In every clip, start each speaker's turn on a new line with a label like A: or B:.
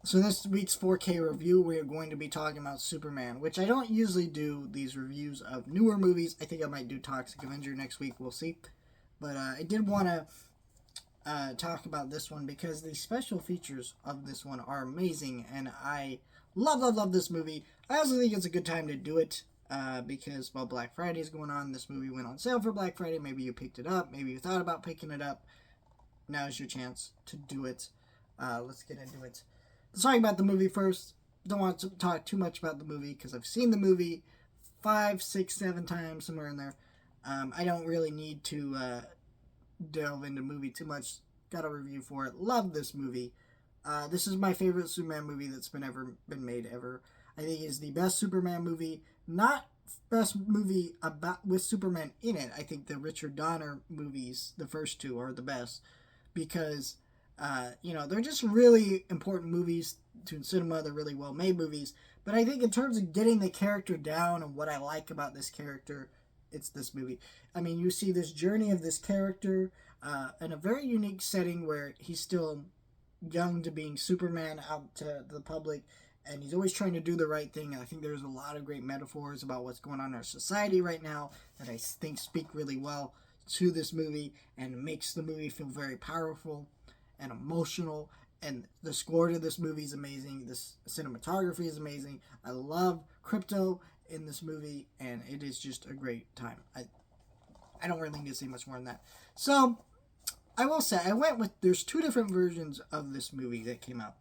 A: So this week's 4K review, we are going to be talking about Superman, which I don't usually do these reviews of newer movies. I think I might do Toxic Avenger next week. We'll see. But I did want to talk about this one because the special features of this one are amazing, and I love this movie. I also think it's a good time to do it because while Black Friday is going on, this movie went on sale for Black Friday. Maybe you picked it up. Maybe you thought about picking it up. Now's your chance to do it. Let's get into it. Let's talk about the movie first. Don't want to talk too much about the movie because I've seen the movie 5, 6, 7 times, somewhere in there. I don't really need to delve into movie too much. Got a review for it. Love this movie. This is my favorite Superman movie that's been made ever. I think it's the best Superman movie. Not best movie about with Superman in it. I think the Richard Donner movies, the first two, are the best because they're just really important movies to cinema. They're really well made movies. But I think in terms of getting the character down and what I like about this character, it's this movie. I mean, you see this journey of this character in a very unique setting where he's still young to being Superman out to the public, and he's always trying to do the right thing. And I think there's a lot of great metaphors about what's going on in our society right now that I think speak really well to this movie and makes the movie feel very powerful and emotional. And the score to this movie is amazing. This cinematography is amazing. I love Crypto in this movie, and it is just a great time. I don't really need to say much more than that. So I will say I went with there's two different versions of this movie that came out.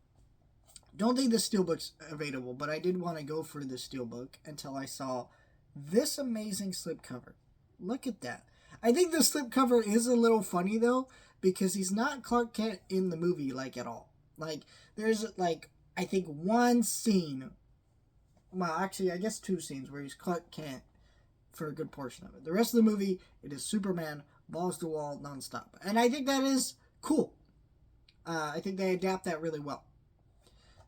A: Don't think the steelbook's available, but I did want to go for the steelbook until I saw this amazing slipcover. Look at that. I think the slipcover is a little funny though, because he's not Clark Kent in the movie like at all. Like there's like I think one scene, well actually I guess two scenes where he's Clark Kent for a good portion of it. The rest of the movie, it is Superman, balls to wall, nonstop. And I think that is cool. I think they adapt that really well.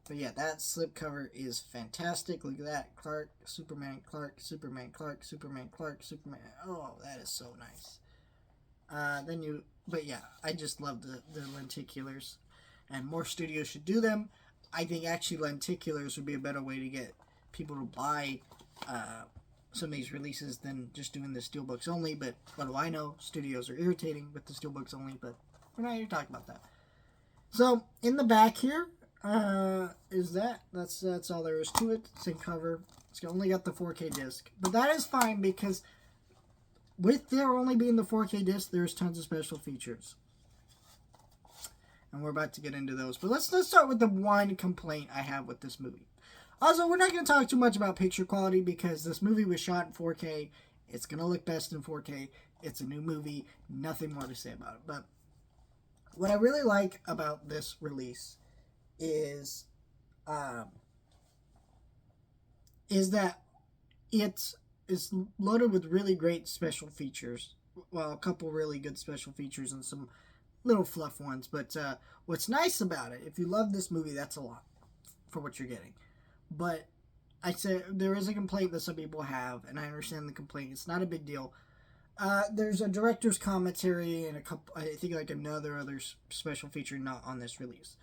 A: But yeah, that slipcover is fantastic. Look at that. Clark, Superman, Clark, Superman, Clark, Superman, Clark, Superman. Oh, that is so nice. But yeah, I just love the lenticulars. And more studios should do them. I think actually lenticulars would be a better way to get people to buy some of these releases than just doing the steelbooks only. But what do I know? Studios are irritating with the steelbooks only, but we're not here to talk about that. So in the back here is that's all there is to it. Same cover. It's only got the 4K disc, but that is fine because with there only being the 4K disc, there's tons of special features, and we're about to get into those. But let's start with the one complaint I have with this movie. Also, we're not going to talk too much about picture quality because this movie was shot in 4K. It's going to look best in 4K. It's a new movie. Nothing more to say about it. But what I really like about this release is that it is loaded with really great special features. Well, a couple really good special features and some little fluff ones. But what's nice about it, if you love this movie, that's a lot for what you're getting. But I said there is a complaint that some people have, and I understand the complaint. It's not a big deal. There's a director's commentary and a couple. I think like another other special feature not on this release.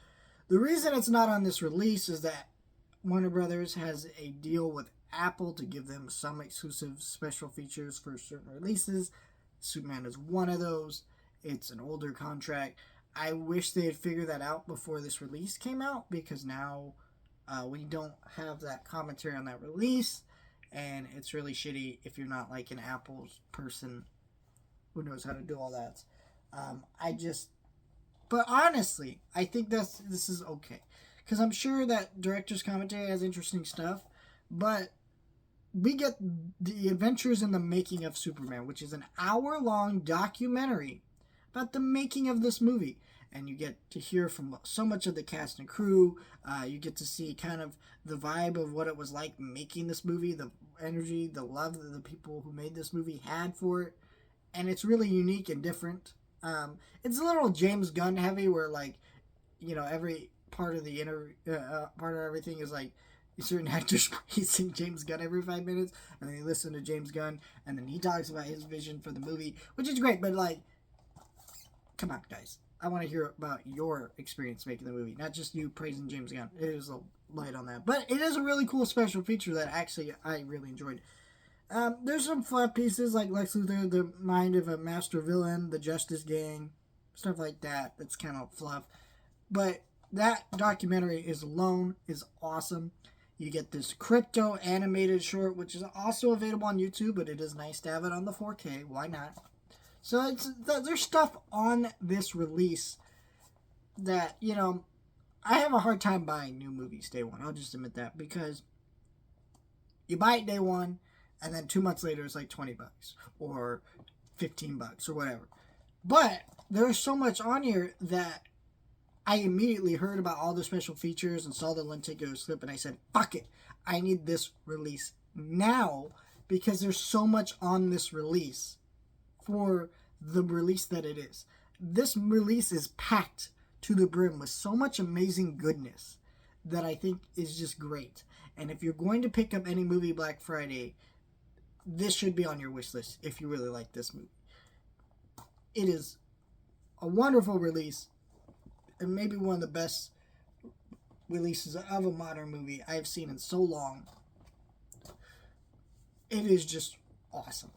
A: The reason it's not on this release is that Warner Brothers has a deal with Apple to give them some exclusive special features for certain releases. Superman is one of those. It's an older contract. I wish they had figured that out before this release came out because now we don't have that commentary on that release, and it's really shitty if you're not like an Apple person who knows how to do all that. But honestly, I think this is okay because I'm sure that director's commentary has interesting stuff, but we get the Adventures in the Making of Superman, which is an hour-long documentary about the making of this movie. And you get to hear from so much of the cast and crew. You get to see kind of the vibe of what it was like making this movie, the energy, the love that the people who made this movie had for it. And it's really unique and different. It's a little James Gunn heavy where, like, every part of the part of everything is like certain actors praising James Gunn every 5 minutes, and then you listen to James Gunn, and then he talks about his vision for the movie, which is great, but like, come on, guys. I want to hear about your experience making the movie, not just you praising James Gunn. It is a light on that, but it is a really cool special feature that actually I really enjoyed. There's some flat pieces like Lex Luthor, the mind of a master villain, the Justice Gang, stuff like that. That's kind of fluff, but that documentary is awesome. You get this crypto animated short, which is also available on YouTube, but it is nice to have it on the 4K. Why not? So there's stuff on this release that, you know, I have a hard time buying new movies day one. I'll just admit that, because you buy it day one and then 2 months later it's like $20 or $15 or whatever. But there's so much on here that I immediately heard about all the special features and saw the Lentigo slip, and I said, fuck it. I need this release now, because there's so much on this release for the release that it is. This release is packed to the brim with so much amazing goodness that I think is just great. And if you're going to pick up any movie Black Friday, this should be on your wish list if you really like this movie. It is a wonderful release, and maybe one of the best releases of a modern movie I've seen in so long. It is just awesome.